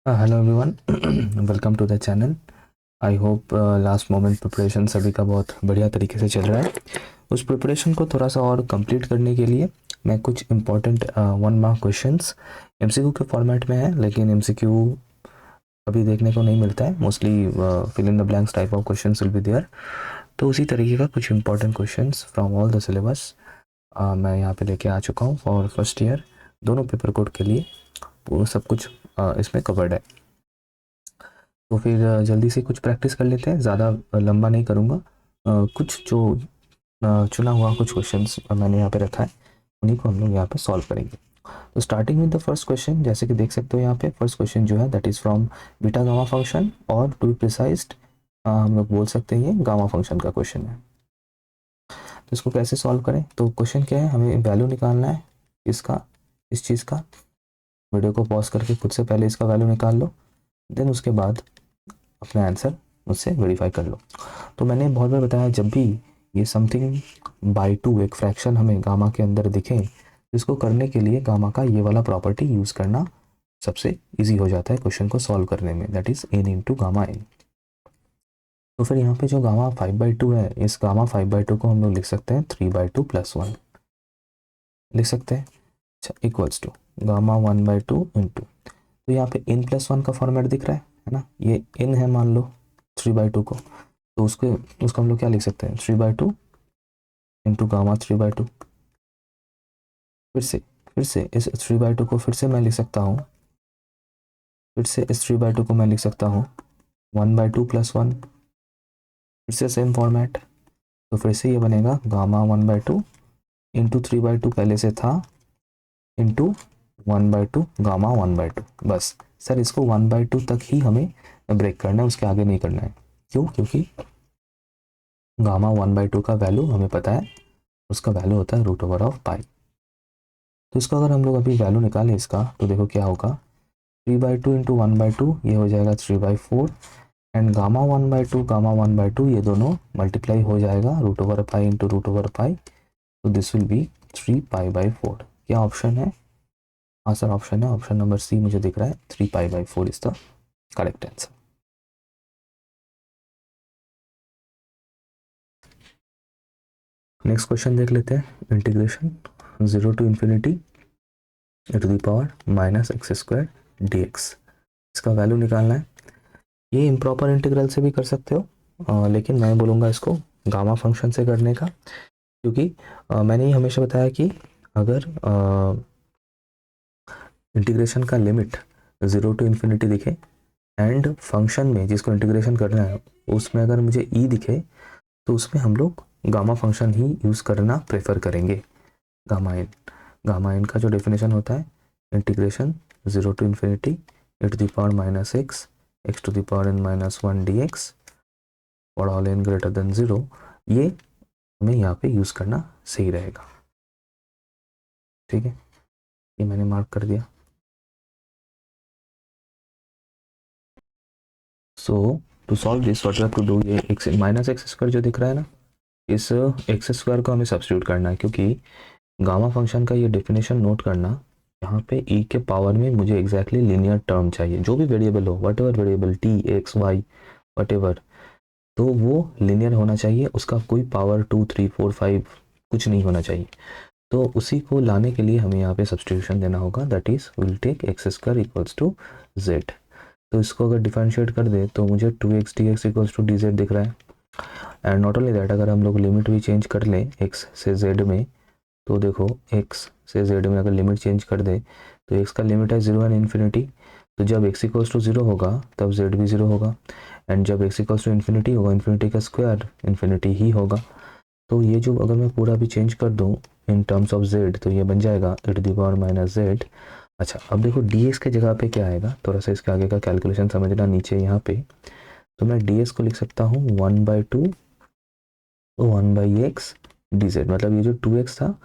Hello everyone, welcome to the channel. I hope last moment preparation सभी का बहुत बढ़िया तरीके से चल रहा है। उस प्रिपरेशन को थोड़ा सा और कंप्लीट करने के लिए मैं कुछ इंपॉर्टेंट 1 मार्क क्वेश्चंस एमसीक्यू के फॉर्मेट में है, लेकिन एमसीक्यू अभी देखने को नहीं मिलता है। Mostly fill in the blanks type of questions will be there. तो उसी तरीके का कुछ important questions from all the syllabus मैं यहाँ पे लेके आ चुका हूँ फॉर फर्स्ट ईयर। दोनों पेपर कोड के लिए वो सब कुछ इसमें कवर्ड है। तो फिर जल्दी से कुछ प्रैक्टिस कर लेते हैं, ज़्यादा लंबा नहीं करूँगा। कुछ जो चुना हुआ कुछ क्वेश्चंस मैंने यहाँ पे रखा है, उन्हीं को हम लोग यहाँ पे सॉल्व करेंगे। तो starting with the first question, जैसे कि देख सकते हो यहाँ पे फर्स्ट क्वेश्चन जो है that is from beta gamma function, और टू बी प्रिसाइज्ड हम लोग बोल सकते हैं ये गामा फंक्शन का क्वेश्चन है। तो इसको कैसे सॉल्व करें? तो क्वेश्चन क्या है, हमें वैल्यू निकालना है इसका, इस चीज़ का। वीडियो को पॉज करके खुद से पहले इसका वैल्यू निकाल लो, देन उसके बाद अपना आंसर मुझसे वेरीफाई कर लो। तो मैंने बहुत बार बताया, जब भी ये समथिंग बाई टू एक फ्रैक्शन हमें गामा के अंदर दिखे, तो इसको करने के लिए गामा का ये वाला प्रॉपर्टी यूज़ करना सबसे इजी हो जाता है क्वेश्चन को सॉल्व करने में, that is N into gamma N. तो फिर यहाँ पे जो गामा 5/2 है, इस गामा 5/2 को हम लोग लिख सकते हैं 3/2 + 1 लिख सकते हैं। अच्छा, इक्वल्स टू गामा 1/2 इंटू, तो यहाँ पे n + 1 का फॉर्मेट दिख रहा है ना, ये n है मान लो 3/2 को, तो उसको हम लोग क्या लिख सकते हैं 3/2 इंटू गामा 3/2। फिर से इस 3/2 को फिर से मैं लिख सकता हूँ, फिर से इस 3/2 को मैं लिख सकता हूँ 1/2 + 1, फिर से सेम फॉर्मेट। तो फिर से ये बनेगा गामा 1/2 इंटू 3/2 पहले से था, इंटू 1/2 गामा 1/2। बस सर, इसको 1/2 तक ही हमें ब्रेक करना है, उसके आगे नहीं करना है। क्यों? क्योंकि गामा 1/2 का वैल्यू हमें पता है, उसका वैल्यू होता है √पाई। तो इसका अगर हम लोग अभी वैल्यू निकालें इसका, तो देखो क्या होगा, 3/2 इंटू 1/2 ये हो जाएगा 3/4, एंड गामा 1/2 ये दोनों मल्टीप्लाई हो जाएगा √पाई इंटू √पाई, तो दिस विल बी 3π/4। क्या ऑप्शन है? हाँ सर, ऑप्शन है, ऑप्शन नंबर सी मुझे दिख रहा है, 3π/4 is the correct answer. Next question देख लेते हैं, integration 0 to infinity e⁻⁻x² dx, इसका वैल्यू निकालना है। ये इम्प्रॉपर इंटीग्रल से भी कर सकते हो, लेकिन मैं बोलूँगा इसको गामा फंक्शन से करने का, क्योंकि मैंने ही हमेशा बताया कि अगर इंटीग्रेशन का लिमिट 0 टू इन्फिनिटी दिखे, एंड फंक्शन में जिसको इंटीग्रेशन करना है उसमें अगर मुझे ई दिखे, तो उसमें हम लोग गामा फंक्शन ही यूज़ करना प्रेफर करेंगे। गामा एन का जो डेफिनेशन होता है, integration 0 to infinity e⁻x(x⁻n−1 dx for all n greater than 0, ये हमें यहाँ पे यूज़ करना सही रहेगा। ठीक है, ये मैंने मार्क कर दिया। So to solve this what we have to do, ये -x² जो दिख रहा है ना, इस x² को हमें सब्स्टिट्यूट करना है, क्योंकि गामा फंक्शन का ये डेफिनेशन नोट करना, यहाँ पे e के पावर में मुझे एग्जैक्टली लीनियर टर्म चाहिए, जो भी वेरिएबल हो, what ever variable t x y what ever, तो वो लीनियर होना चाहिए, उसका कोई पावर 2 3 4 5 कुछ नहीं होना चाहिए। तो उसी को लाने के लिए हमें यहाँ पे सब्स्टिट्यूशन देना होगा, that is will take x² equals to z। तो इसको अगर डिफरेंशिएट कर दे तो मुझे 2x dx equals to dz दिख रहा है। एंड नॉट ओनली दैट, अगर हम लोग लिमिट भी चेंज कर लें x से z में, तो देखो x से z में अगर लिमिट चेंज कर दे, तो x का लिमिट है 0 एंड इन्फिनिटी, तो जब x इक्वल्स टू 0 होगा तब z भी 0 होगा, एंड जब x इक्वल्स टू इन्फिनिटी होगा, इन्फिनिटी का स्क्वायर इन्फिनिटी ही होगा। तो ये जो अगर मैं पूरा भी चेंज कर दूँ इन टर्म्स ऑफ z, तो ये बन जाएगा e⁻−z। अच्छा, अब देखो dx के जगह पे क्या आएगा, थोड़ा सा इसके आगे का कैलकुलेशन समझना नीचे यहाँ पे। तो मैं ds को लिख सकता हूँ 1/2 1/x dz, मतलब ये जो 2x था,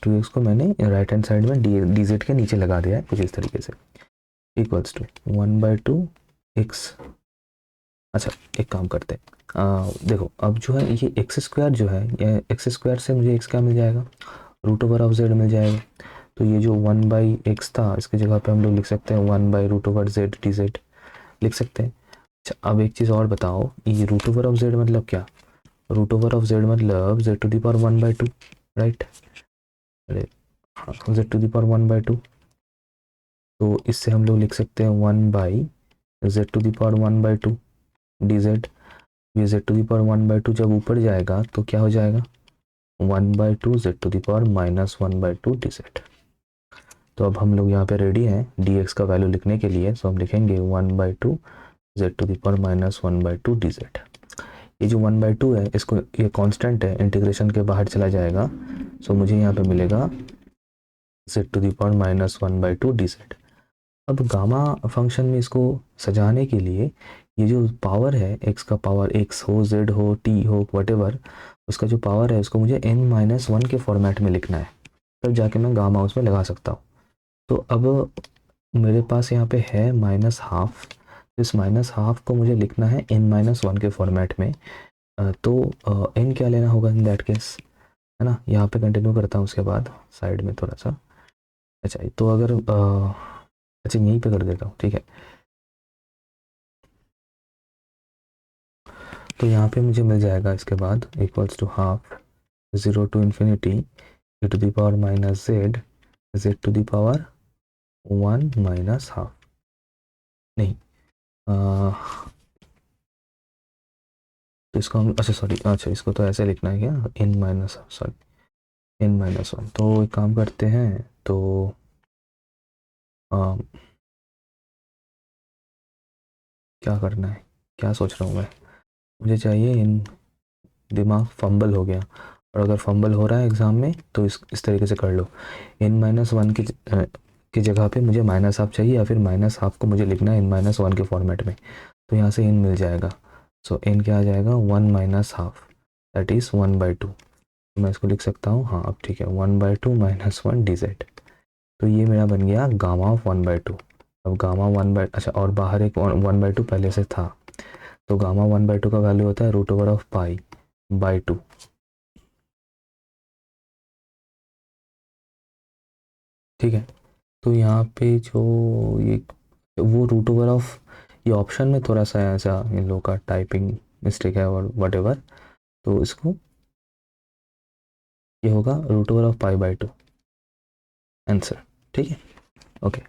2x को मैंने राइट हैंड साइड में dz के नीचे लगा दिया है कुछ इस तरीके से, इक्वल्स टू 1/2x। अच्छा, एक काम करते हैं, देखो अब जो है ये x² जो है, ये x² से मुझे x क्या मिल जाएगा, √z मिल जाएगा। तो ये जो 1/x था इसकी जगह पे हम लोग लिख सकते हैं 1/√z dz लिख सकते हैं। अच्छा, अब एक चीज़ और बताओ, ये √z मतलब क्या? √z मतलब z⁴1/2, राइट? अरे हाँ, z⁴1/2। तो इससे हम लोग लिख सकते हैं 1/z⁴1/2 dz। ये z⁴1/2 जब ऊपर जाएगा तो क्या हो जाएगा? 1/2 z⁻⁻1/2 dz। तो अब हम लोग यहाँ पे रेडी हैं dx का वैल्यू लिखने के लिए, सो हम लिखेंगे 1/2 z⁻⁻1/2 dz। ये जो 1/2 है इसको, ये कांस्टेंट है, इंटीग्रेशन के बाहर चला जाएगा, सो मुझे यहाँ पे मिलेगा z⁻⁻1/2 dz। अब गामा फंक्शन में इसको सजाने के लिए ये जो पावर है, x का पावर x हो, z हो, t हो, वटेवर, उसका जो पावर है उसको मुझे n-1 के फॉर्मेट में लिखना है, तब जाके मैं गामा उसमें लगा सकता हूँ। तो अब मेरे पास यहाँ पे है -12, इस -12 को मुझे लिखना है n-1 के फॉर्मेट में। तो n क्या लेना होगा इन दैट केस, है ना? यहाँ पे कंटिन्यू करता हूँ उसके बाद साइड में थोड़ा सा। अच्छा, तो अगर अच्छा यहीं पे कर देता हूँ, ठीक है। तो यहाँ पे मुझे मिल जाएगा इसके बाद equals to half 0 to infinity e⁻−z z⁻1 - नहीं, तो इसको हम, अच्छा सॉरी, अच्छा इसको तो ऐसे लिखना है क्या, n-1। तो एक काम करते हैं, तो आ, क्या करना है, क्या सोच रहा हूँ मैं, मुझे चाहिए इन, दिमाग फंबल हो गया। और अगर फंबल हो रहा है एग्ज़ाम में तो इस तरीके से कर लो, n-1 की जगह पे मुझे -12 चाहिए, या फिर -12 को मुझे लिखना है n-1 के फॉर्मेट में, तो यहाँ से n मिल जाएगा। सो n क्या आ जाएगा, 1 - ½ दैट इज़ 1/2। तो मैं इसको लिख सकता हूँ, हाँ अब ठीक है, 1/2 - 1 dz। तो ये मेरा बन गया गामा ऑफ 1/2। अब गामा 1/, अच्छा और बाहर एक 1/2 पहले से था, तो गामा 1/2 का वैल्यू होता है √π/2। ठीक है, तो यहाँ पे जो ये वो ये ऑप्शन में थोड़ा सा ऐसा इन लोगों का टाइपिंग मिस्टेक है और वट एवर, तो इसको ये होगा √π/2 आंसर। ठीक है, ओके।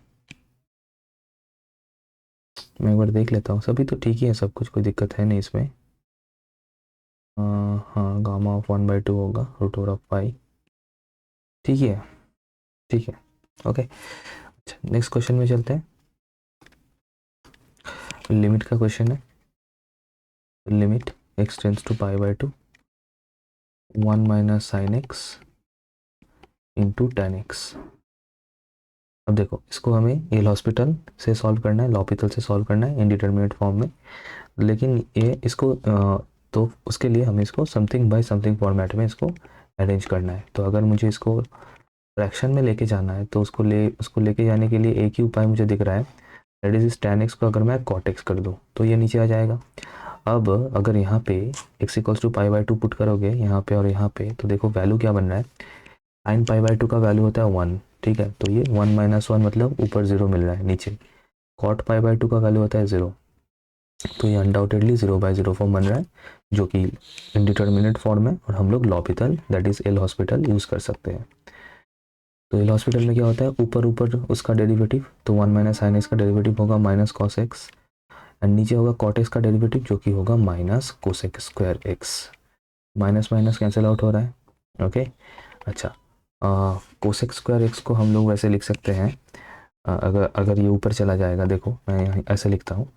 मैं एक बार देख लेता हूँ, सभी तो ठीक ही है, सब कुछ, कोई दिक्कत है नहीं इसमें। हाँ, गामा ऑफ 1/2 होगा √π, ठीक है, ठीक है, ओके। अच्छा, नेक्स्ट क्वेश्चन में चलते हैं। लिमिट का क्वेश्चन है, limit x tends to π/2 1 - sin x into tan x। अब देखो, इसको हमें एल हॉस्पिटल से सॉल्व करना है, लॉपिटल से सॉल्व करना है इनडिटरमिनेट फॉर्म में, लेकिन ये इसको तो उसके लिए हमें इसको समथिंग बाय समथिंग फॉर्मेट में इसको अरेंज करना है। तो अगर मुझे इसको फ्रैक्शन में लेके जाना है तो उसको लेके जाने के लिए एक ही उपाय मुझे दिख रहा है, दैट इज इस tan x को अगर मैं cot x कर दूँ तो ये नीचे आ जाएगा। अब अगर यहाँ पे x = π/2 पुट करोगे यहाँ पे और यहाँ पे, तो देखो वैल्यू क्या बन रहा है, sin π/2 का वैल्यू होता है 1, ठीक है, तो ये 1 - 1 मतलब ऊपर 0 मिल रहा है, नीचे cot π/2 का वैल्यू होता है 0, तो ये अनडाउटेडली 0/0 फॉर्म बन रहा है, जो कि इनडिटर्मिनेट फॉर्म है, और हम लोग L'Hôpital that is L hospital use कर सकते हैं। तो एल हॉस्पिटल में क्या होता है, ऊपर ऊपर उसका डेरिवेटिव, तो 1 - sin x का डेरिवेटिव होगा -cos x, एंड नीचे होगा cot x का डेरिवेटिव जो कि होगा -cosec² x। Minus minus cancel out हो रहा है, ओके। अच्छा, cosec² x को हम लोग वैसे लिख सकते हैं, अगर अगर ये ऊपर चला जाएगा, देखो मैं यहाँ ऐसे लिखता हूँ,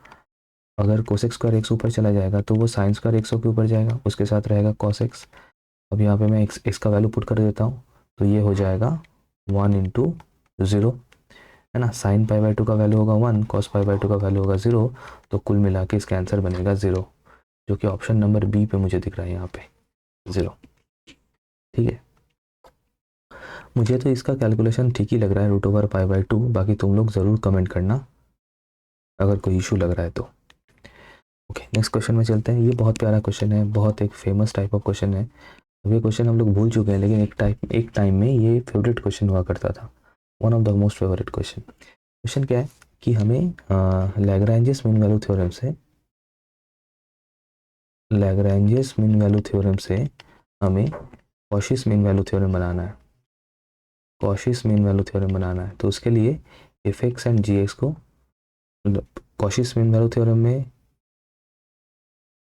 अगर cosec² x ऊपर चला जाएगा तो वो sin² x के ऊपर जाएगा, उसके साथ रहेगा cos x। अब यहाँ पे मैं x का वैल्यू पुट कर देता हूँ, तो ये हो जाएगा 1 × 0, है ना। sin π/2 का वैल्यू होगा 1, cos π/2 का वैल्यू होगा 0, तो कुल मिला के इसका आंसर बनेगा 0, जो कि ऑप्शन नंबर बी पे मुझे दिख रहा है यहाँ पे 0। ठीक है, मुझे तो इसका कैलकुलेशन ठीक ही लग रहा है √π/2, बाकी तुम लोग ज़रूर कमेंट करना अगर कोई इशू लग रहा है तो। ओके, नेक्स्ट क्वेश्चन में चलते हैं। ये बहुत प्यारा क्वेश्चन है, बहुत एक फेमस टाइप ऑफ क्वेश्चन है। अब ये क्वेश्चन हम लोग भूल चुके हैं, लेकिन एक टाइम में ये फेवरेट क्वेश्चन हुआ करता था। One of the most favourite question. Question क्या है कि हमें लैग्रेंजेस मीन वैल्यू थ्योरम से हमें कॉशीस मीन वैल्यू थ्योरम बनाना है। तो उसके लिए F X and G X को, कॉशीस मीन वैल्यू थ्योरम में,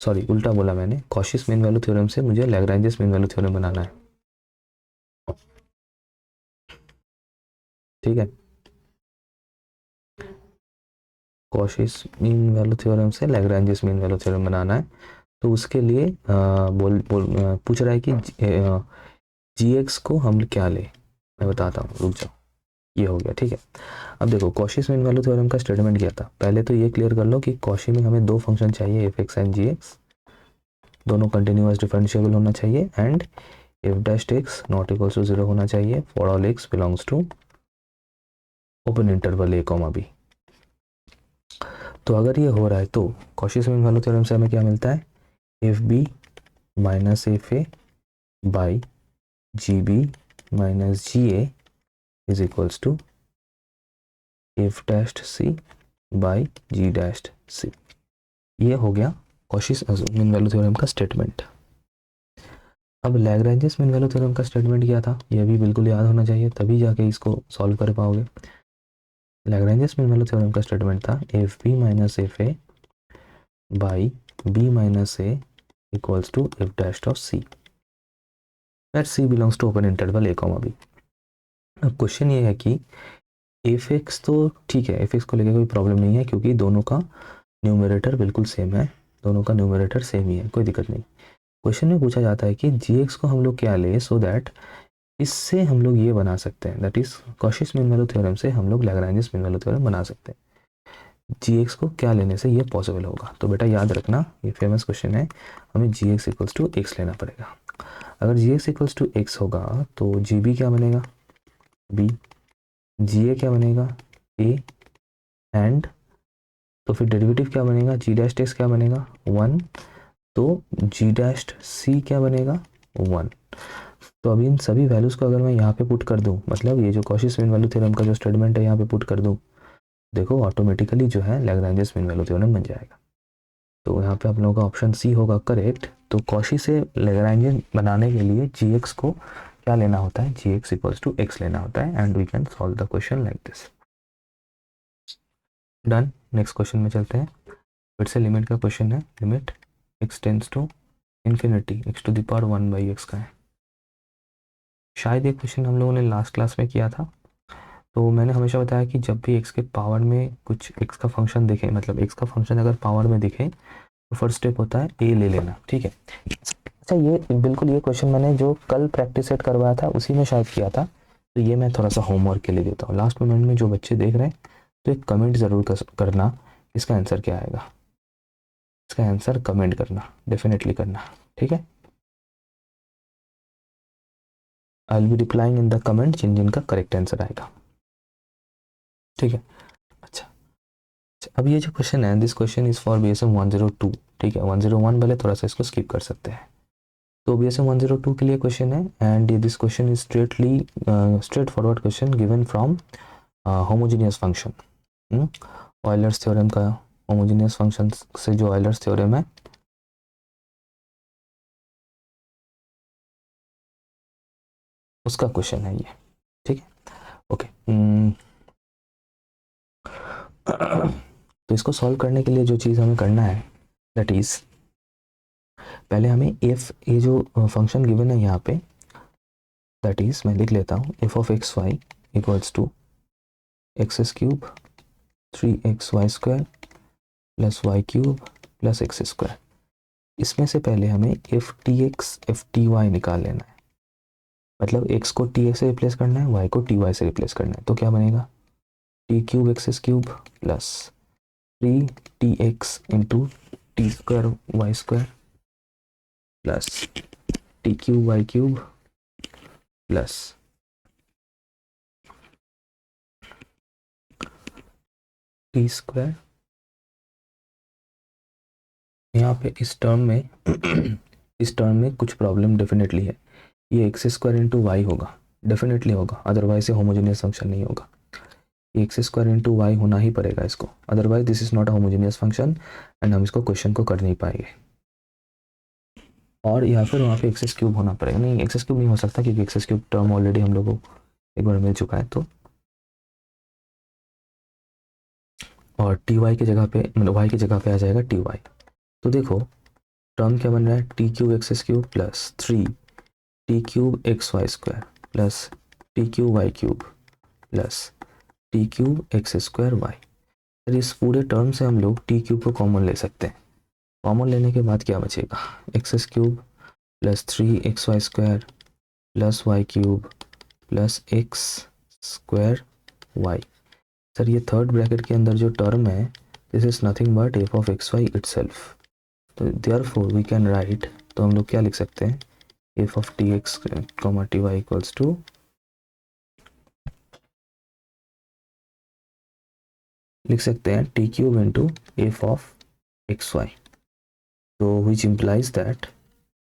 सॉरी उल्टा बोला मैंने, कॉशीस मीन वैल्यू थ्योरम से मुझे लैग्रेंजेस मीन वैल्यू थ्योरम बनाना है। ठीक है, कॉशीस मीन वैल्यू थ्योरम से लैग्रेंजेस मीन वैल्यू थ्योरम बनाना है। तो उसके लिए पूछ रहा है कि जी एक्स को हम क्या ले, मैं बताता हूँ, रुक जाओ। ये हो गया, ठीक है। अब देखो कॉशीस मीन वैल्यू थ्योरम का स्टेटमेंट क्या था, पहले तो ये क्लियर कर लो कि कॉशी में हमें दो फंक्शन चाहिए, F X and G X, दोनों कंटिन्यूअस डिफरेंशिएबल होना चाहिए, and F dash X not equal to 0 होना चाहिए for all X belongs to open interval A comma B. तो अगर ये हो रहा है तो कॉशीस मीन वैल्यू थ्योरम से हमें क्या मिलता है, F B minus F A by G B minus G A is equals to F dash C by G dash C. ये हो गया कॉशीस मीन वैल्यू थ्योरम का स्टेटमेंट। अब लैग्रेंजेस मीन वैल्यू थ्योरम का स्टेटमेंट क्या था, यह भी बिल्कुल याद होना चाहिए, तभी जाके इसको सॉल्व कर पाओगे। लैग्रेंजेस मीन वैल्यू थ्योरम का स्टेटमेंट था F B minus F A by B minus A equals to F dash of C at C belongs to open interval A comma B. अब क्वेश्चन ये है कि F x तो ठीक है, F x को लेकर कोई प्रॉब्लम नहीं है क्योंकि दोनों का न्यूमरेटर बिल्कुल सेम है, दोनों का न्यूमरेटर सेम ही है, कोई दिक्कत नहीं। क्वेश्चन में पूछा जाता है कि जी एक्स को हम लोग क्या ले, सो दैट इससे हम लोग ये बना सकते हैं, that is Cauchy's mean value theorem से हम लोग लैग्रेंजेस मीन वैल्यू थ्योरम बना सकते हैं। जी एक्स को क्या लेने से ये पॉसिबल होगा, तो बेटा याद रखना ये फेमस क्वेश्चन है, हमें जी एक्स इक्वल्स टू एक्स लेना पड़ेगा। अगर जी एक्स इक्वल्स टू एक्स होगा तो जी बी क्या बनेगा, बी, जी ए क्या बनेगा, ए, एंड तो फिर डेरिवेटिव क्या बनेगा, जी डैश एक्स क्या बनेगा, 1, तो जी डैश सी क्या बनेगा, 1। तो अब इन सभी वैल्यूज़ को अगर मैं यहाँ पे पुट कर दूँ, मतलब ये जो कॉशीस मीन वैल्यू थ्योरम का जो स्टेटमेंट है यहाँ पे पुट कर दूँ, देखो ऑटोमेटिकली जो है लैग्रेंजेस मीन वैल्यू थ्योरम बन जाएगा। तो यहाँ पे आप लोगों का ऑप्शन सी होगा करेक्ट। तो कॉशी से लैग्रेंज बनाने के लिए जी एक्स को क्या लेना होता है, G X equals to X लेना होता है, and we can solve the question like this. Done, next question में चलते हैं। फिर से लिमिट का क्वेश्चन है, limit X tends to infinity X to the power 1/x का है। शायद ये क्वेश्चन हम लोगों ने लास्ट क्लास में किया था। तो मैंने हमेशा बताया कि जब भी एक्स के पावर में कुछ एक्स का फंक्शन दिखे, मतलब एक्स का फंक्शन अगर पावर में दिखे तो फर्स्ट स्टेप होता है ए ले लेना, ठीक है। अच्छा ये बिल्कुल ये क्वेश्चन मैंने जो कल प्रैक्टिस सेट करवाया था उसी में शायद किया था, तो ये मैं थोड़ा सा होमवर्क के लिए देता हूँ। लास्ट मोमेंट में जो बच्चे देख रहे हैं तो एक कमेंट ज़रूर करना, इसका आंसर क्या आएगा, इसका आंसर कमेंट करना, डेफिनेटली करना, ठीक है। I will be replying in the comment जिन जिन का करेक्ट आंसर आएगा, ठीक है। अच्छा, अब ये जो क्वेश्चन है, this question is for BSM 102, ठीक है। 101 वाले थोड़ा सा इसको स्किप कर सकते हैं। तो BSM 102 के लिए क्वेश्चन है, and this question is straight forward question given from homogeneous function. Euler's theorem का होमोजीनियस फंक्शन से जो ऑयलर्स थ्योरम है उसका क्वेश्चन है ये, ठीक है, ओके। तो इसको सॉल्व करने के लिए जो चीज़ हमें करना है दैट इज, पहले हमें एफ, ये जो फंक्शन गिवन है यहाँ पे, दैट इज मैं लिख लेता हूँ F of x Y equals to x cube 3xy² plus Y cube plus x square. इसमें से पहले हमें F T X F T Y निकाल लेना है, मतलब एक्स को टी एक्स से रिप्लेस करना है, वाई को टी वाई से रिप्लेस करना है। तो क्या बनेगा, T cube x cube plus 3tx into T square Y square plus T cube Y cube plus T square. यहाँ पे इस टर्म में इस टर्म में कुछ प्रॉब्लम डेफिनेटली है, ये एक्स स्क्वायर इंटू वाई होगा, डेफिनेटली होगा, अदरवाइज ये होमोजेनियस फंक्शन नहीं होगा। एक्स स्क्वायर इंटू वाई होना ही पड़ेगा इसको, otherwise this is not a homogeneous function and हम इसको क्वेश्चन को कर नहीं पाएंगे। और या फिर वहाँ पे एक्सेस क्यूब होना पड़ेगा, नहीं एक्सेस क्यूब नहीं हो सकता क्योंकि एक्सेस क्यूब टर्म ऑलरेडी हम लोगों को एक बार मिल चुका है। तो और टी वाई की जगह पे, मतलब वाई की जगह पे आ जाएगा टी वाई। तो देखो टर्म क्या बन रहा है, T cube x cube plus 3 T cube X Y square plus T cube Y cube plus T cube X square Y. फिर इस पूरे टर्म से हम लोग टी क्यूब को कॉमन ले सकते हैं। कॉमन लेने के बाद क्या बचेगा, x cube plus 3xy² plus Y cube plus x square y. Sir ये थर्ड ब्रैकेट के अंदर जो टर्म है this is nothing but f of x y itself. तो देयरफॉर वी कैन राइट, तो हम लोग क्या लिख सकते हैं, f of t x comma t y equals to लिख सकते हैं t cube into f of x y. तो which implies that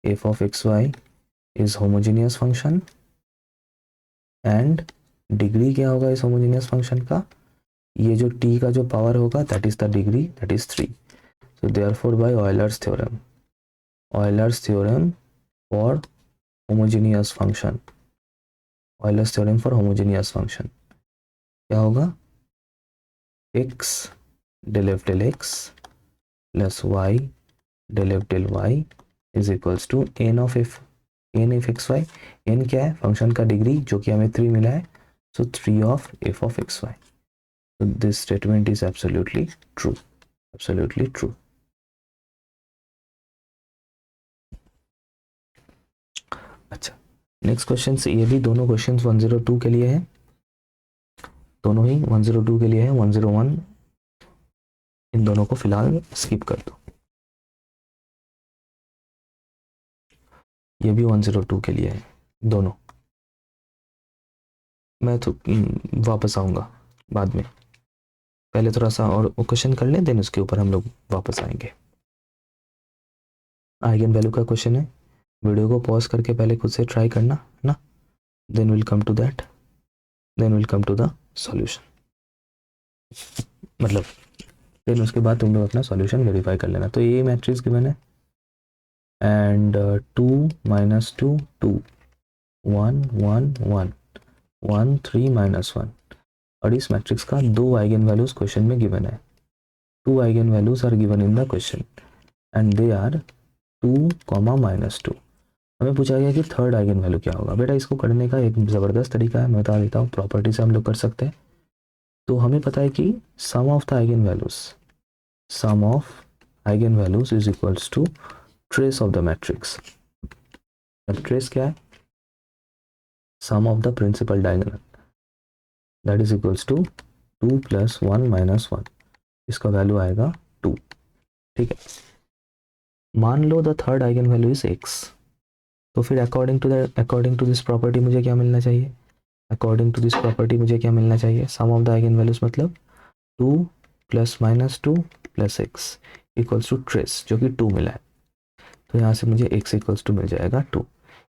f of x Y is homogeneous function and degree क्या होगा इस होमोजेनियस फंक्शन का, ये जो t का जो पावर होगा that is the degree, that is 3। So therefore by Euler's theorem, Euler's theorem for homogeneous function, Euler's theorem for homogeneous function क्या होगा, x del f del x plus y del f del y is equals to n of f, n of x Y. n क्या है, function का degree जो कि हमें 3 मिला है, so 3 of f of x Y. So this statement is absolutely true, absolutely true. अच्छा next question से, ये भी दोनों क्वेश्चन 102 के लिए है, दोनों ही 102 के लिए है, 101 इन दोनों को फिलहाल स्किप कर दो। ये भी 102 के लिए है दोनों, मैं तो वापस आऊँगा बाद में, पहले थोड़ा सा और क्वेश्चन कर लें देन उसके ऊपर हम लोग वापस आएंगे। आइगन वैल्यू का क्वेश्चन है, वीडियो को पॉज करके पहले खुद से ट्राई करना ना, then will come to that, then will come to the solution, मतलब फिर उसके बाद तुम लोग अपना सॉल्यूशन वेरीफाई कर लेना। तो ये मैट्रिक्स गिवन है एंड 2 -2 2 1 1 1 1 3 -1, और इस मैट्रिक्स का दो आइगन वैल्यूज क्वेश्चन में गिवन है, two eigen values are given in the question and they are 2, -2। हमें पूछा गया कि थर्ड आइगन वैल्यू क्या होगा। बेटा इसको करने का एक ज़बरदस्त तरीका है, मैं बता देता हूँ, प्रॉपर्टी से हम लोग कर सकते हैं। तो हमें पता है कि sum of the eigen values, sum of eigen values is equals to trace of the matrix. अब ट्रेस क्या है, sum of the principal diagonal, that is equals to 2 + 1 - 1, इसका वैल्यू आएगा 2। ठीक है, मान लो the third eigen value is x, तो फिर अकॉर्डिंग टू दिस प्रॉपर्टी मुझे क्या मिलना चाहिए, अकॉर्डिंग टू दिस प्रॉपर्टी मुझे क्या मिलना चाहिए, सम ऑफ द आइगन वैल्यूज मतलब 2 + -2 + x इक्वल्स टू ट्रेस जो कि 2 मिला है, तो यहाँ से मुझे x इक्वल्स टू मिल जाएगा 2।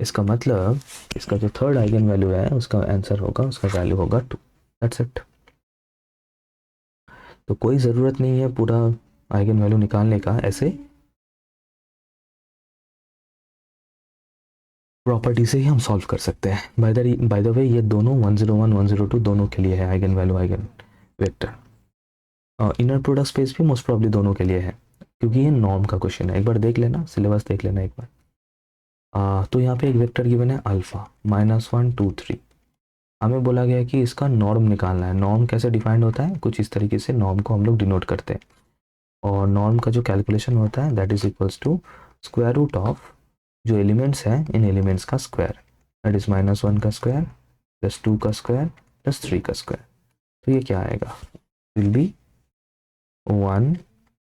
इसका मतलब इसका जो थर्ड आइगन वैल्यू है उसका आंसर होगा, उसका वैल्यू होगा 2, दैट्स इट। तो कोई ज़रूरत नहीं है पूरा आइगन वैल्यू निकालने का, ऐसे प्रॉपर्टी से ही हम सॉल्व कर सकते हैं। बाय द वे ये दोनों 101 102 दोनों के लिए है eigen value eigen vector, inner product space भी मोस्ट प्रॉब्ली दोनों के लिए है क्योंकि ये नॉर्म का क्वेश्चन है, एक बार देख लेना सिलेबस, देख लेना एक बार। तो यहाँ पे एक वेक्टर गिवन है अल्फा -1 2 3, हमें बोला गया है कि इसका नॉर्म निकालना है। नॉर्म कैसे डिफाइंड होता है, कुछ इस तरीके से नॉर्म को हम लोग डिनोट करते हैं, और नॉर्म का जो कैलकुलेशन होता है that is equals to square root of जो एलिमेंट्स हैं इन एलिमेंट्स का स्क्वायर, दैट इज -1 का स्क्वायर +2 का स्क्वायर +3 का स्क्वायर। तो ये क्या आएगा, विल बी 1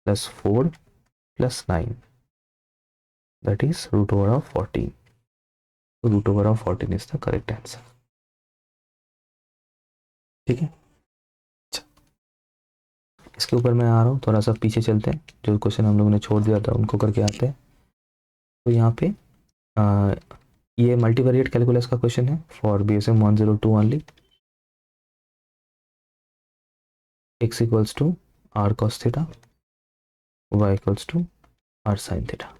+ 4 + 9, दैट इज √14। तो √14 इज द करेक्ट आंसर। ठीक है, इसके ऊपर मैं आ रहा हूँ, थोड़ा सा पीछे चलते हैं, जो क्वेश्चन हम लोगों ने छोड़ दिया था उनको करके आते हैं। तो यहाँ पे ये मल्टीवेरिएट कैलकुलस का क्वेश्चन है for BSM 102 only. x equals to r cos theta, y equals to r sine theta.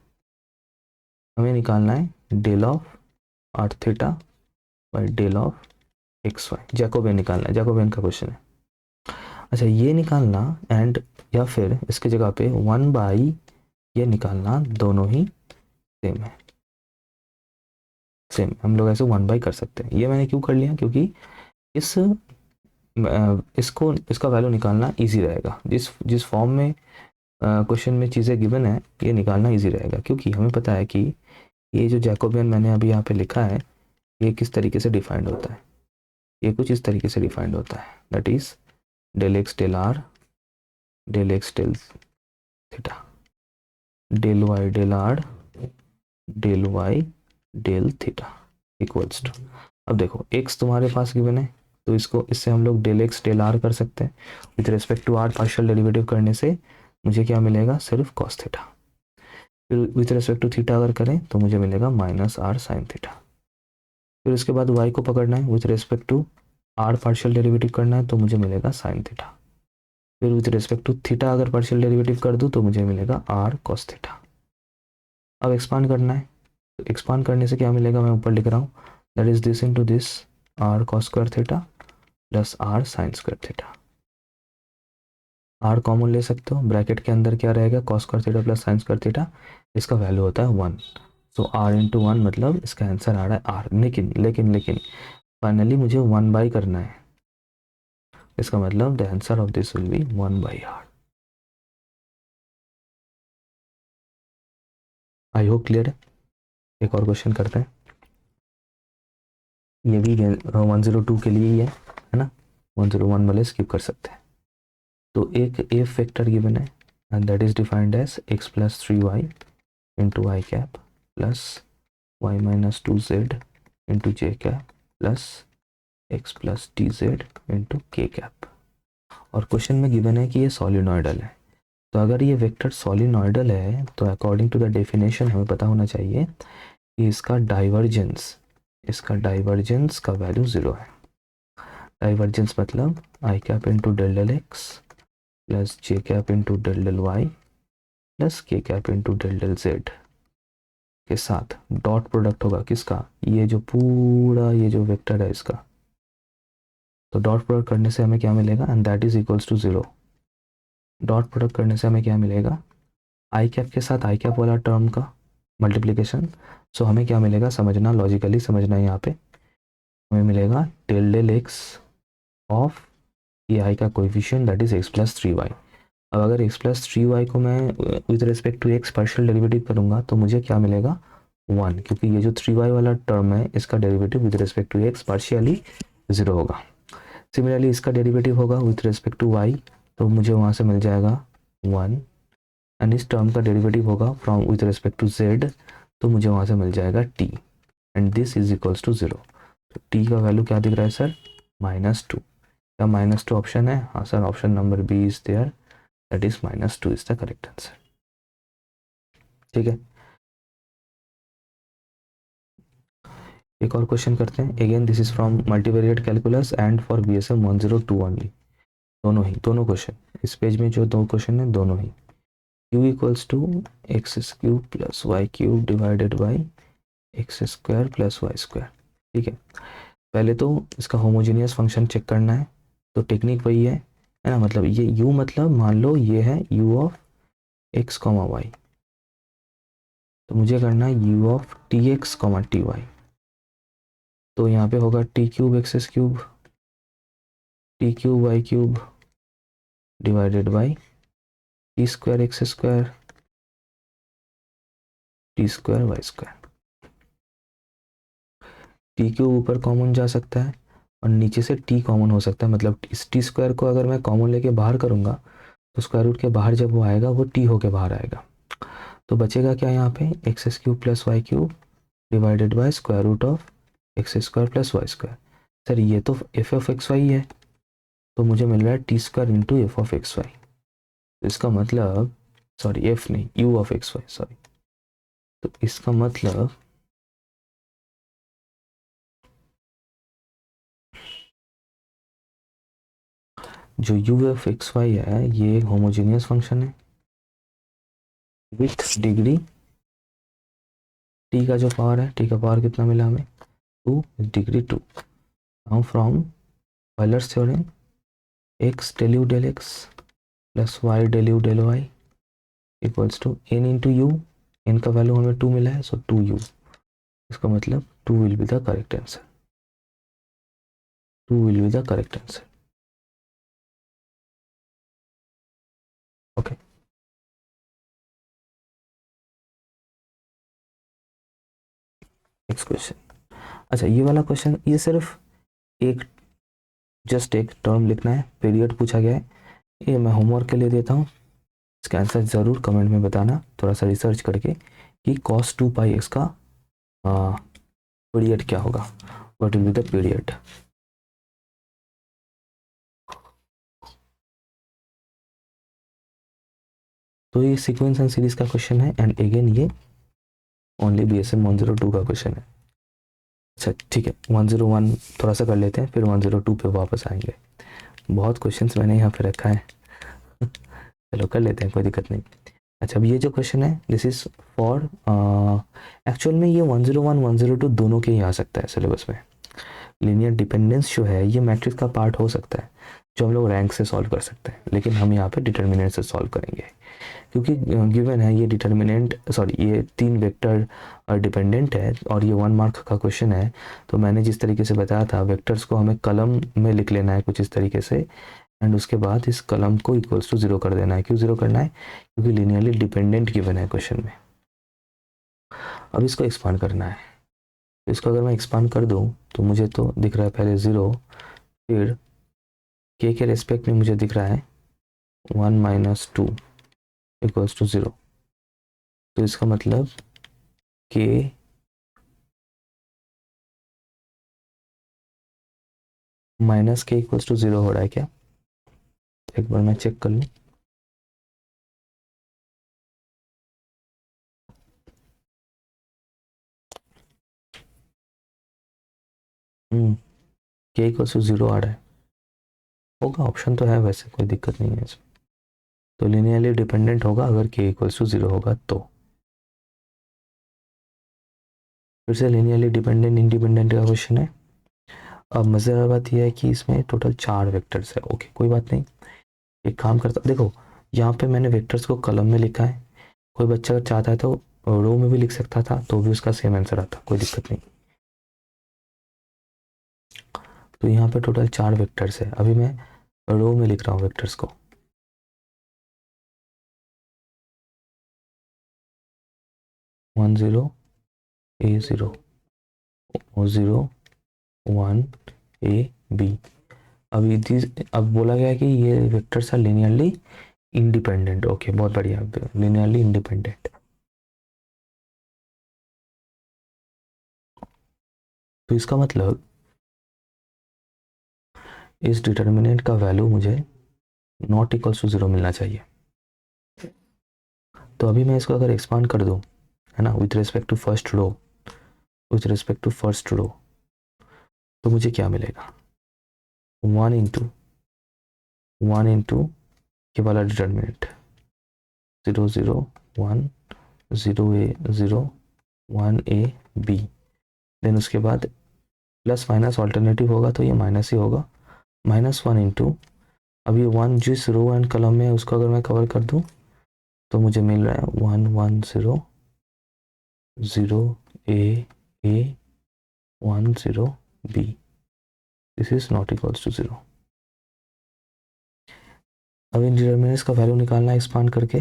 हमें निकालना है del of r theta by del of x y, Jacobian निकालना है, जैकोबियन का क्वेश्चन है। अच्छा ये निकालना एंड या फिर इसकी जगह पे 1/, ये निकालना, दोनों ही सेम है, सेम। हम लोग ऐसे 1/, कर सकते हैं। ये मैंने क्यों कर लिया, क्योंकि इस इसको इसका वैल्यू निकालना इजी रहेगा। जिस जिस फॉर्म में क्वेश्चन में चीज़ें गिवन है, ये निकालना इजी रहेगा, क्योंकि हमें पता है कि ये जो जैकोबियन मैंने अभी यहाँ पे लिखा है, ये किस तरीके से डिफाइंड होता है। ये कुछ इस तरीके से डिफाइंड होता है, that is del x del r del x del theta del y del r del y del theta equals to. अब देखो एक्स तुम्हारे पास गिवन है, तो इसको इससे हम लोग डेल एक्स डेल आर कर सकते हैं। With respect to r partial derivative करने से मुझे क्या मिलेगा, सिर्फ कॉस थीटा। फिर विथ रिस्पेक्ट टू थीटा अगर करें तो मुझे मिलेगा माइनस आर साइन थीटा। फिर उसके बाद वाई को पकड़ना है, with respect to r partial derivative करना है, तो मुझे मिलेगा साइन थीटा। फिर विथ रिस्पेक्ट टू थीटा अगर पार्शियल डेरिवेटिव कर दूँ तो मुझे मिलेगा आर कॉस थीटा। अब एक्सपांड करना है, तो एक्सपांड करने से क्या मिलेगा, मैं ऊपर लिख रहा हूँ, that is this into this r cos square theta plus r sine square theta. R common ले सकते हो, ब्रैकेट के अंदर क्या रहेगा, cos square theta plus sine square theta, इसका वैल्यू होता है 1। सो आर इंटू 1 मतलब इसका आंसर आ रहा है आर। लेकिन लेकिन लेकिन फाइनली मुझे 1/, करना है, इसका मतलब the answer of this will be 1/r। I hope clear है। एक और क्वेश्चन करते हैं, ये भी 102 के लिए ही है ना, 101 वाले स्किप कर सकते हैं। तो एक एफ वेक्टर गिवन है and that is defined as x plus 3y into i cap plus y minus 2z into j cap plus x plus t z into k cap. और क्वेश्चन में given है कि ये सॉलिनॉइडल है। तो अगर ये वेक्टर सॉलिनॉइडल है तो अकॉर्डिंग टू द डेफिनेशन हमें पता होना चाहिए कि इसका डाइवर्जेंस का वैल्यू 0 है। डाइवर्जेंस मतलब I cap into del del x plus j cap into del del y plus k cap into del del z के साथ डॉट प्रोडक्ट होगा किसका, ये जो पूरा ये जो वेक्टर है इसका। तो डॉट प्रोडक्ट करने से हमें क्या मिलेगा, and that is equals to 0। Dot product करने से हमें क्या मिलेगा, आई कैप के साथ आई कैप वाला टर्म का मल्टीप्लिकेशन। सो हमें क्या मिलेगा, समझना, लॉजिकली समझना है। यहाँ पे हमें मिलेगा डेल डेल एक्स ऑफ ये आई का coefficient that is x plus 3y। अब अगर x प्लस 3y को मैं with respect to x partial derivative करूँगा तो मुझे क्या मिलेगा 1, क्योंकि ये जो 3y वाला टर्म है इसका derivative with respect to x partially 0 होगा। सिमिलरली इसका डेरिवेटिव होगा विद रिस्पेक्ट टू y, तो मुझे वहाँ से मिल जाएगा 1। एंड इस टर्म का डेरिवेटिव होगा from with respect to z, तो मुझे वहाँ से मिल जाएगा t and this is equals to 0। तो t का वैल्यू क्या दिख रहा है सर, -2। क्या -2 ऑप्शन है, हाँ sir, option number b is there, that is -2 is the correct answer. ठीक है, एक और क्वेश्चन करते हैं। Again this is from multivariate calculus and for BSM 102 only. दोनों क्वेश्चन इस पेज में जो दो क्वेश्चन है दोनों ही q equals to x cube plus Y cube divided by x square plus y square. ठीक है, पहले तो इसका होमोजेनियस फंक्शन चेक करना है। तो टेक्निक वही है ना, मतलब ये u मतलब मान लो ये है u of x comma y, तो मुझे करना है u of t x comma t y. तो यहाँ पे होगा t cube x cube t cube Y cube divided by t square x square t square Y square. T cube ऊपर common जा सकता है और नीचे से टी कॉमन हो सकता है, मतलब इस टी स्क्वायर को अगर मैं कॉमन लेके बाहर करूँगा तो स्क्वायर रूट के बाहर जब वो आएगा वो टी होके बाहर आएगा। तो बचेगा क्या यहाँ पे, x cube plus Y cube divided by square root of x square plus y square. Sir ये तो एफ ऑफ एक्स वाई है, तो मुझे मिल रहा है t square into f of x y. तो इसका मतलब, सॉरी एफ नहीं, u of x y, sorry. तो इसका मतलब जो यू एफ एक्स वाई है ये एक होमोजीनियस फंक्शन है विथ डिग्री टी का जो पावर है, टी का पावर कितना मिला हमें 2 degree 2। Now from Euler's theorem x del u del x plus y del u del y equals to n into u, n का वैल्यू हमें 2 मिला है, सो 2u। इसका मतलब 2 will be the correct answer, 2 will be the correct answer. Okay, next question. अच्छा ये वाला question, ये सिर्फ एक जस्ट एक टर्म लिखना है, पीरियड पूछा गया है, ये मैं होमवर्क के लिए देता हूँ। इसका आंसर ज़रूर कमेंट में बताना थोड़ा सा रिसर्च करके कि cos 2 पाई एक्स का पीरियड क्या होगा, what will be the period. तो ये सीक्वेंस एंड सीरीज का क्वेश्चन है एंड अगेन ये ओनली BSM 102 का क्वेश्चन है। अच्छा ठीक है, 101 थोड़ा सा कर लेते हैं फिर 102 पे वापस आएंगे। बहुत क्वेश्चंस मैंने यहाँ पे रखा है चलो कर लेते हैं, कोई दिक्कत नहीं। अच्छा अब ये जो क्वेश्चन है दिस इज़ फॉर एक्चुअल में ये 101 102 दोनों के ही आ सकता है सिलेबस में। लीनियर डिपेंडेंस जो है ये मैट्रिक्स का पार्ट हो सकता है जो हम लोग रैंक से सॉल्व कर सकते हैं, लेकिन हम यहाँ पे डिटर्मिनेंट से सॉल्व करेंगे क्योंकि गिवन है ये डिटर्मिनेंट सॉरी ये 3 वेक्टर डिपेंडेंट है और ये 1 मार्क का क्वेश्चन है। तो मैंने जिस तरीके से बताया था वेक्टर्स को हमें कलम में लिख लेना है कुछ इस तरीके से एंड उसके बाद इस कलम को इक्वल्स टू 0 कर देना है। क्यों 0 करना है, क्योंकि लीनियरली डिपेंडेंट गिवन है क्वेश्चन में। अब इसको एक्सपांड करना है, तो इसको अगर मैं एक्सपांड कर दूं तो मुझे तो दिख रहा है पहले 0, फिर के रेस्पेक्ट में मुझे दिख रहा है 1 - 2 इक्वल्स टू 0। तो इसका मतलब के माइनस के इक्वल्स टू 0 हो रहा है क्या, एक बार मैं चेक कर लूँ। के इक्वल्स टू 0 आ रहा है, होगा, ऑप्शन तो है वैसे, कोई दिक्कत नहीं है इसमें। तो लिनियरली डिपेंडेंट होगा अगर के इक्वल्स टू 0 होगा तो। फिर से लिनियरली डिपेंडेंट इंडिपेंडेंट का क्वेश्चन है। अब मज़ेदार बात यह है कि इसमें टोटल 4 वेक्टर्स है। ओके कोई बात नहीं, एक काम करता, देखो यहाँ पे मैंने वेक्टर्स को कलम में लिखा है, कोई बच्चा अगर चाहता है तो रो में भी लिख सकता था तो भी उसका सेम आंसर आता, कोई दिक्कत नहीं। तो यहाँ पे टोटल 4 वेक्टर्स है, अभी मैं रो में लिख रहा हूँ वेक्टर्स को। 1 0 A 0 0 1 A B। अब बोला गया है कि ये vectors are linearly independent. Okay बहुत बढ़िया, लिनियरली इंडिपेंडेंट। तो इसका मतलब इस डिटर्मिनेंट का वैल्यू मुझे नॉट इक्वल्स टू 0 मिलना चाहिए। तो अभी मैं इसको अगर एक्सपांड कर दूं, है ना, with respect to first row, with respect to first row, तो मुझे क्या मिलेगा 1 इंटू ये वाला determinant 0 0 1 0 A 0 1 A B। Then उसके बाद प्लस माइनस ऑल्टरनेटिव होगा तो ये माइनस ही होगा, -1 इंटू अब ये 1 जिस रो एंड कलम में है उसको अगर मैं कवर कर दूं तो मुझे मिल रहा है 1 1 0 0 A 1 0 B। This is not equals to 0। अब इन डिटर्मिनेंट्स का वैल्यू निकालना है एक्सपांड करके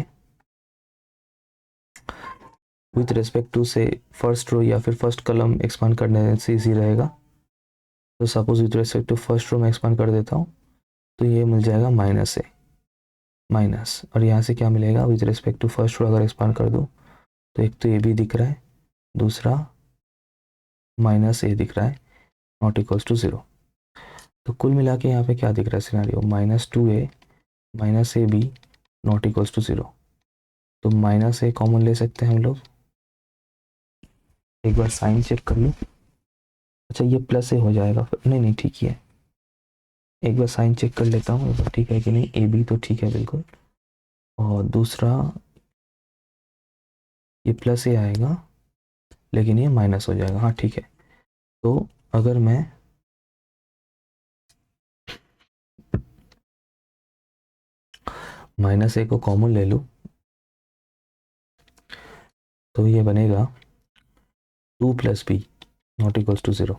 विथ रिस्पेक्ट टू से फर्स्ट रो या फिर फर्स्ट कलम एक्सपांड करने से इजी रहेगा। तो suppose with respect to first row में एक्सपांड कर देता हूँ तो ये मिल जाएगा -A माइनस, और यहाँ से क्या मिलेगा with respect to first row अगर एक्सपांड कर दूँ तो एक तो ये भी दिख रहा है, दूसरा -A दिख रहा है, नॉट इक्वल्स टू 0। तो कुल मिला के यहाँ पे क्या दिख रहा है scenario, -2A -AB not equals to 0। तो -A कॉमन ले सकते हैं हम लोग, एक बार साइन चेक कर लूँ। अच्छा ये +A हो जाएगा, नहीं नहीं ठीक ही है, एक बार साइन चेक कर लेता हूँ, एक बार ठीक है कि नहीं। ए बी तो ठीक है बिल्कुल, और दूसरा ये प्लस ए आएगा लेकिन ये माइनस हो जाएगा, हाँ ठीक है। तो अगर मैं माइनस ए को कॉमन ले लूँ तो ये बनेगा 2 + b नॉट इक्वल्स टू 0।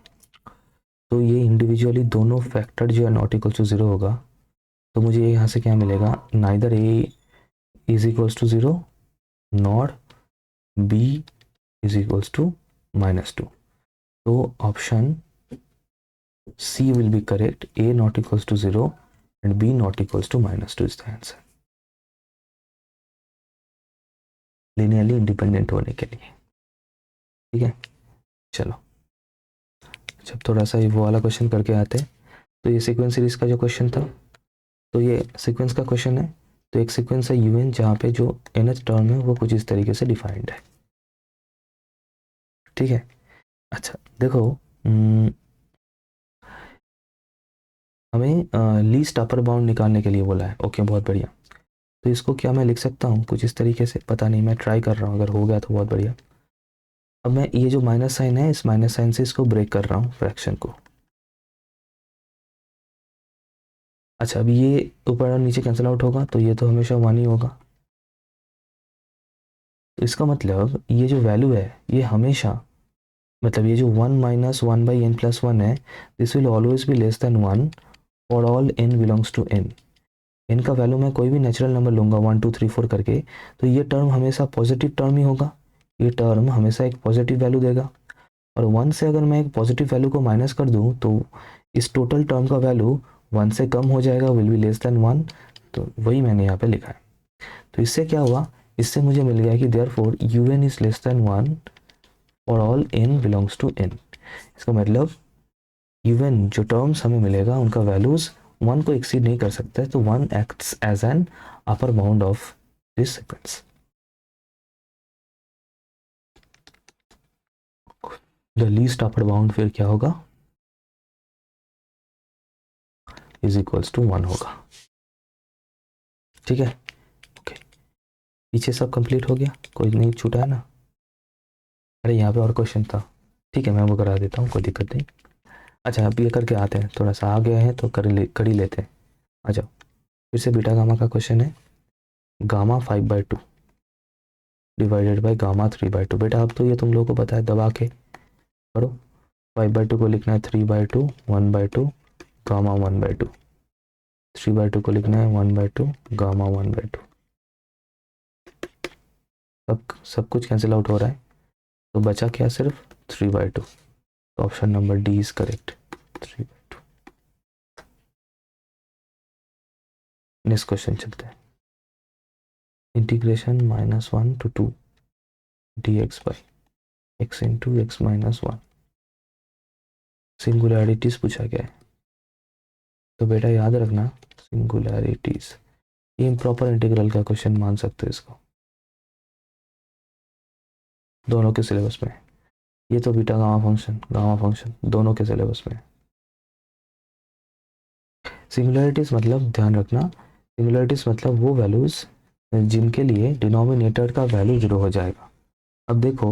तो ये इंडिविजुअली दोनों फैक्टर जो है नॉट इक्वल्स टू 0 होगा, तो मुझे यहाँ से क्या मिलेगा, neither a is equals to 0 not b is equals to -2। तो option c will be correct, a not equals to 0 and b not equals to -2 is the answer, linearly independent होने के लिए। ठीक है, चलो जब थोड़ा सा वो वाला क्वेश्चन करके आते हैं। तो ये सीक्वेंस सीरीज का जो क्वेश्चन था, तो ये सीक्वेंस का क्वेश्चन है। तो एक सीक्वेंस है यूएन जहाँ पे जो nth टर्म है वो कुछ इस तरीके से डिफाइंड है। ठीक है, अच्छा देखो, हमें लीस्ट अपर बाउंड निकालने के लिए बोला है। ओके बहुत बढ़िया। तो इसको क्या मैं लिख सकता हूँ कुछ इस तरीके से, पता नहीं, मैं ट्राई कर रहा हूँ, अगर हो गया तो बहुत बढ़िया। अब मैं ये जो माइनस साइन है, इस माइनस साइन से इसको ब्रेक कर रहा हूँ, फ्रैक्शन को। अच्छा, अब ये ऊपर और नीचे कैंसिल आउट होगा, तो ये तो हमेशा 1 ही होगा। तो इसका मतलब ये जो वैल्यू है ये हमेशा, मतलब ये जो 1 - 1/n+1 है, this will always be less than 1 for all n belongs to n। n का वैल्यू मैं कोई भी नेचुरल नंबर लूँगा 1 2 3 4 करके, तो ये टर्म हमेशा पॉजिटिव टर्म ही होगा, ये टर्म हमेशा एक पॉजिटिव वैल्यू देगा। और 1 से अगर मैं एक पॉजिटिव वैल्यू को माइनस कर दूँ तो इस टोटल टर्म का वैल्यू 1 से कम हो जाएगा, विल बी लेस देन 1। तो वही मैंने यहाँ पे लिखा है। तो इससे क्या हुआ, इससे मुझे मिल गया कि therefore un is less than 1 for all n belongs to n। इसका मतलब इवन जो टर्म्स हमें मिलेगा उनका वैल्यूज 1 को एक्सीड नहीं कर सकते, तो 1 acts as an upper bound of this sequence. The least upper bound फिर क्या होगा, इज इक्वल्स टू 1 होगा। ठीक है, ओके, पीछे सब कंप्लीट हो गया, कोई नहीं छूटा है ना। अरे यहाँ पे और क्वेश्चन था, ठीक है मैं वो करा देता हूँ, कोई दिक्कत नहीं। अच्छा अब ये करके आते हैं, थोड़ा सा आ गया है तो कर ही लेते हैं। आ जाओ, फिर से बीटा गामा का क्वेश्चन है। Gamma 5/2 divided by gamma 3/2। बेटा अब तो ये तुम लोगों को पता है, दबा के करो। 5/2 को लिखना है 3/2, 1/2 गामा 1/2। 3/2 को लिखना है 1/2 गामा 1/2। सब कुछ कैंसिल आउट हो रहा है, तो बचा क्या, सिर्फ 3/2। तो option number D is correct, 3/2। Next question चलते हैं। Integration -1 to 2 dx by x into x - 1। सिंगुलैरिटीज पूछा गया है, तो बेटा याद रखना सिंगुलैरिटीज, ये इम्प्रॉपर इंटीग्रल का क्वेश्चन मान सकते हो इसको, दोनों के सिलेबस में। ये तो बीटा गामा फंक्शन दोनों के सिलेबस में। सिंगुलैरिटीज मतलब ध्यान रखना, सिंगुलैरिटीज मतलब वो वैल्यूज जिनके लिए डिनोमिनेटर का वैल्यू 0 हो जाएगा। अब देखो,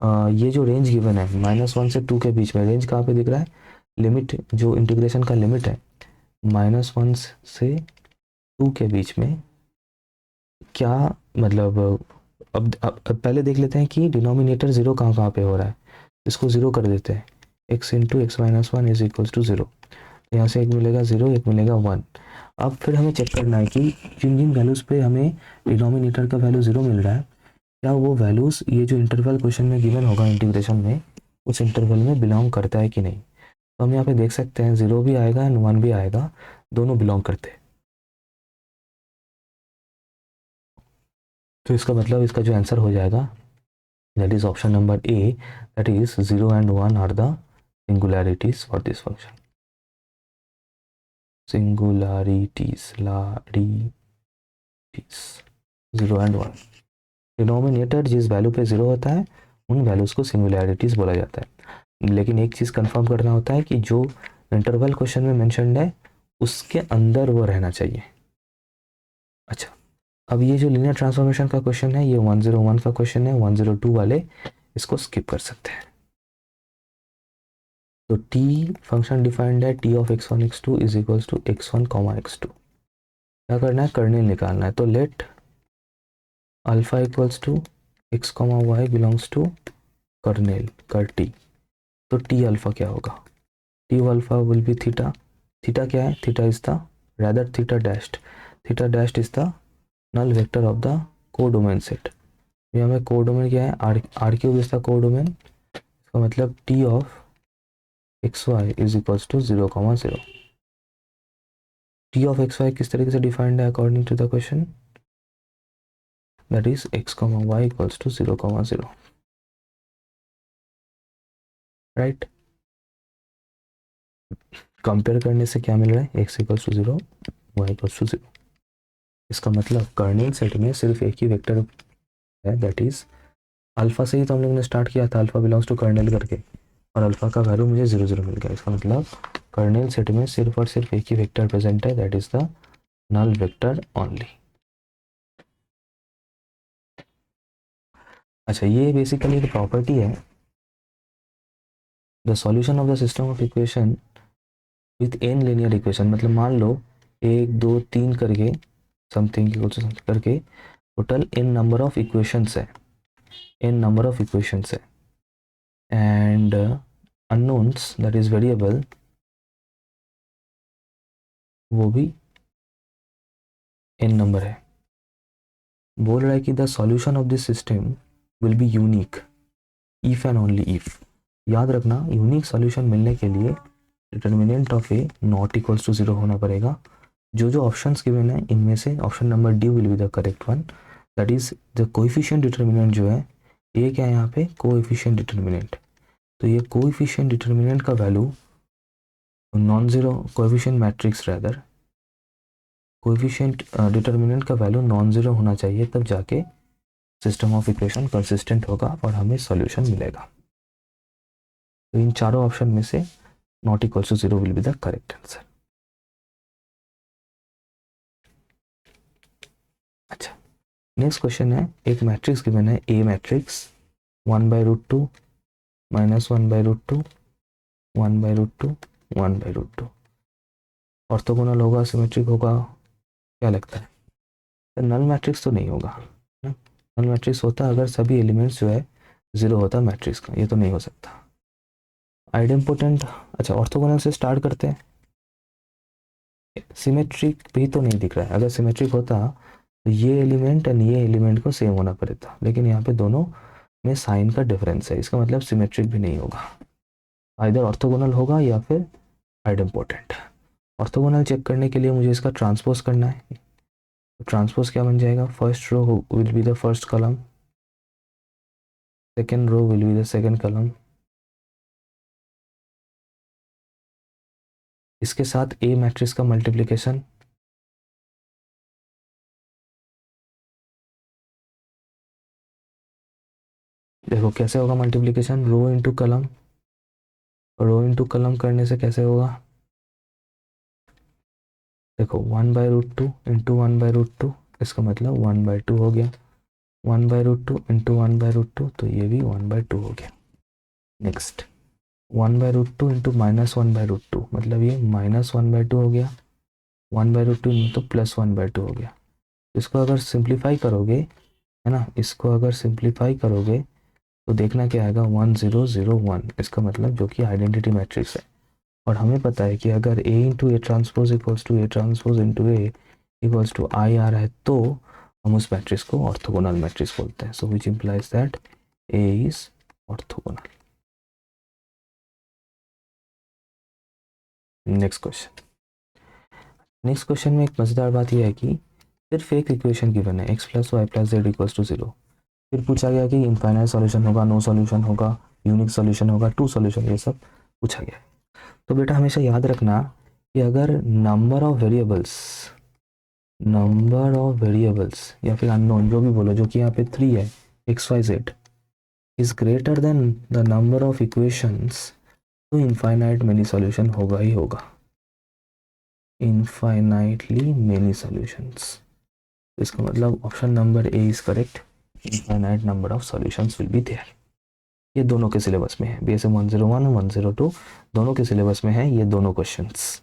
ये जो रेंज गिवन है -1 से 2 के बीच में, रेंज कहाँ पे दिख रहा है, लिमिट जो इंटीग्रेशन का लिमिट है -1 से 2 के बीच में, क्या मतलब, अब पहले देख लेते हैं कि डिनोमिनेटर 0 कहाँ कहाँ पे हो रहा है। इसको 0 कर देते हैं, x into x minus 1 is equals to 0। यहाँ से एक मिलेगा 0, एक मिलेगा 1। अब फिर हमें चेक करना है कि जिन जिन वैल्यूज़ पे हमें डिनोमिनेटर का वैल्यू 0 मिल रहा है, क्या वो वैल्यूज़ ये जो इंटरवल क्वेश्चन में गिवन होगा इंटीग्रेशन में, उस इंटरवल में बिलोंग करता है कि नहीं। तो हम यहाँ पे देख सकते हैं 0 भी आएगा एंड 1 भी आएगा, दोनों बिलोंग करते हैं। तो इसका मतलब इसका जो आंसर हो जाएगा that is option number A, that is 0 and 1 are the singularities for this function. Singularities, लारिटीज, 0 and 1। डिनोमिनेटर जिस वैल्यू पे 0 होता है उन वैल्यूज़ को सिंगुलैरिटीज़ बोला जाता है। लेकिन एक चीज़ कंफर्म करना होता है कि जो इंटरवल क्वेश्चन में मेंशन्ड है उसके अंदर वो रहना चाहिए। अच्छा, अब ये जो लीनियर ट्रांसफॉर्मेशन का क्वेश्चन है, ये 101 का क्वेश्चन है, 102 वाले इसको स्किप कर सकते हैं। तो टी फंक्शन डिफाइंड है, t of x1 x2 is equals to x1 comma x2। क्या करना है, कर्नेल निकालना है। तो let alpha equals to x comma y belongs to kernel कर टी। तो टी अल्फा क्या होगा, t alpha will be theta. Theta क्या है, theta is the rather theta dashed is the null vector of the codomain set. यहाँ में codomain क्या है, are cube is the codomain. इसका मतलब t of x Y is equals to 0,0। T of x y किस तरीके से defined है according to the question, that is x comma y equals to 0,0, right. Compare करने से क्या मिल रहा है, x equals to 0, y equals to 0। इसका मतलब कर्नेल सेट में सिर्फ एक ही वेक्टर है, दैट इज अल्फा से ही तो हम लोग ने स्टार्ट किया था, अल्फा बिलोंग्स टू कर्नेल करके, और अल्फा का वैल्यू मुझे 0,0 मिल गया। इसका मतलब कर्नेल सेट में सिर्फ और सिर्फ एक ही वेक्टर प्रेजेंट है, that is the null vector only. अच्छा, ये बेसिकली एक प्रॉपर्टी है, the solution of the system of equation with n linear equation. मतलब मान लो 1 2 3 करके समथिंग करके total n number of equations है, एन नंबर ऑफ इक्वेशंस है, and unknowns that is variable वो भी एन नंबर है। बोल रहा है कि the solution of this system will be unique if and only if. याद रखना, यूनिक सॉल्यूशन मिलने के लिए determinant of a not equals to 0 होना पड़ेगा। जो जो ऑप्शंस गिवन है इनमें से option number D will be the correct one, that is the coefficient determinant जो है, ये क्या है यहाँ पे, कोएफिशिएंट डिटर्मिनेंट। तो ये कोएफिशिएंट डिटर्मिनेंट का value non zero, coefficient matrix rather, coefficient determinant का वैल्यू नॉन जीरो होना चाहिए, तब जाके सिस्टम ऑफ इक्वेशन कंसिस्टेंट होगा और हमें सॉल्यूशन मिलेगा। तो इन चारों ऑप्शन में से not equals to 0 will be the correct answer. अच्छा, नेक्स्ट क्वेश्चन है, एक मैट्रिक्स गिवन है, ए मैट्रिक्स 1/√2 -1/√2 1/√2 1/√2, ऑर्थोगोनल होगा, सिमेट्रिक होगा, क्या लगता है? तो नल मैट्रिक्स तो नहीं होगा ना, नल मैट्रिक्स होता अगर सभी एलिमेंट्स जो है 0 होता मैट्रिक्स का, ये तो नहीं हो सकता। आइडेम्पोटेंट, अच्छा ऑर्थोगोनल से स्टार्ट करते हैं। सिमेट्रिक भी तो नहीं दिख रहा है, अगर सिमेट्रिक होता तो ये एलिमेंट एंड ये एलिमेंट को सेम होना पड़ता, लेकिन यहाँ पे दोनों में साइन का डिफरेंस है, इसका मतलब सिमेट्रिक भी नहीं होगा। आइदर ऑर्थोगोनल होगा या फिर आइडेम्पोटेंट। ऑर्थोगोनल चेक करने के लिए मुझे इसका ट्रांसपोज करना है। ट्रांसपोज क्या बन जाएगा, first row will be the first column, second row will be the second column, इसके साथ ए मैट्रिक्स का मल्टीप्लिकेशन, देखो कैसे होगा multiplication, row into column, row into column करने से कैसे होगा, देखो 1/√2 इंटू 1/√2, इसका मतलब 1/2 हो गया, 1/√2 इंटू 1/√2, तो ये भी 1/2 हो गया। नेक्स्ट 1/√2 इंटू -1/√2, मतलब ये -1/2 हो गया, 1/√2 तो +1/2 हो गया। इसको अगर सिंप्लीफाई करोगे, है ना, इसको अगर सिंप्लीफाई करोगे तो देखना क्या आएगा, 1,0,0,1, इसका मतलब जो कि आइडेंटिटी मैट्रिक्स है। और हमें पता है कि अगर A into A transpose equals to A transpose into A equals to I आ रहा है, तो हम उस मैट्रिक्स को ऑर्थोगोनल मैट्रिक्स बोलते हैं। So which implies that A is orthogonal. Next question, next question में एक मज़ेदार बात यह है कि सिर्फ एक इक्वेशन गिवन है, x + y + z equals to 0। फिर पूछा गया कि इनफाइनाइट सॉल्यूशन होगा, नो सॉल्यूशन होगा, यूनिक सॉल्यूशन होगा, टू सॉल्यूशन, ये सब पूछा गया। तो बेटा हमेशा याद रखना कि अगर नंबर ऑफ वेरिएबल्स या फिर अननोन जो भी बोलो, जो कि यहाँ पे 3 है, XYZ is greater than the number of equations, तो इनफाइनाइट मेनी सॉल्यूशन होगा ही होगा। Infinitely many solutions. इसका मतलब option number a is correct, infinite number of solutions will be there. ये दोनों के सिलेबस में है, BSM 101 और 102 दोनों के सिलेबस में है ये दोनों क्वेश्चंस।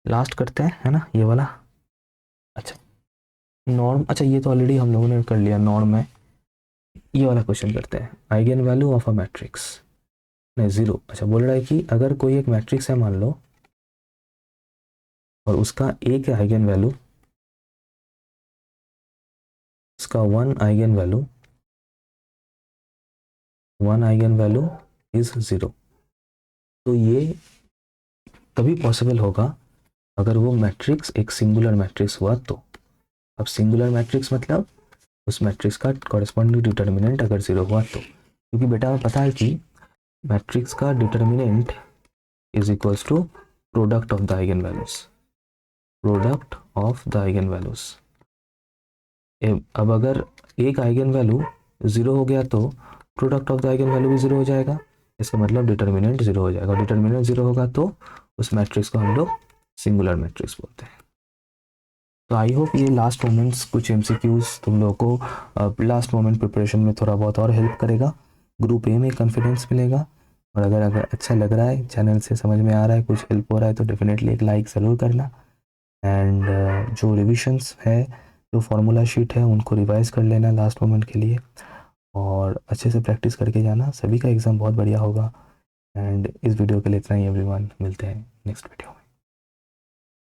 लास्ट करते हैं, है ना, ये वाला। अच्छा नॉर्म, अच्छा ये तो ऑलरेडी हम लोगों ने कर लिया नॉर्म है। ये वाला क्वेश्चन करते हैं, eigen value of a matrix, नहीं जीरो। अच्छा बोल रहा है कि अगर कोई एक मैट्रिक्स है मान लो, और उसका एक आइगन वैल्यू, उसका one eigen value is zero, तो ये तभी पॉसिबल होगा अगर वो मैट्रिक्स एक सिंगुलर मैट्रिक्स हुआ तो। अब सिंगुलर मैट्रिक्स मतलब उस मैट्रिक्स का कॉरेस्पॉन्डिंग डिटर्मिनेंट अगर जीरो हुआ तो, क्योंकि बेटा हमें पता है कि मैट्रिक्स का determinant is equals to product of the eigen values, product of the eigen values. अब अगर एक आइगन वैल्यू जीरो हो गया तो product of the eigen value भी जीरो हो जाएगा, इसका मतलब डिटर्मिनेंट जीरो हो जाएगा। डिटर्मिनेंट जीरो होगा तो उस मैट्रिक्स को हम लोग सिंगुलर मैट्रिक्स बोलते हैं। तो आई होप ये लास्ट मोमेंट्स कुछ MCQs तुम लोगों को लास्ट मोमेंट प्रिपरेशन में थोड़ा बहुत और हेल्प करेगा, ग्रुप ए में कॉन्फिडेंस मिलेगा। और अगर अच्छा लग रहा है, चैनल से समझ में आ रहा है, कुछ हेल्प हो रहा है, तो डेफिनेटली एक लाइक ज़रूर करना। एंड जो रिविजन्स है, जो फार्मूला शीट है, उनको रिवाइज कर लेना लास्ट मोमेंट के लिए, और अच्छे से प्रैक्टिस करके जाना। सभी का एग्ज़ाम बहुत बढ़िया होगा। एंड इस वीडियो के लिए इतना ही एवरीवन, मिलते हैं नेक्स्ट वीडियो में।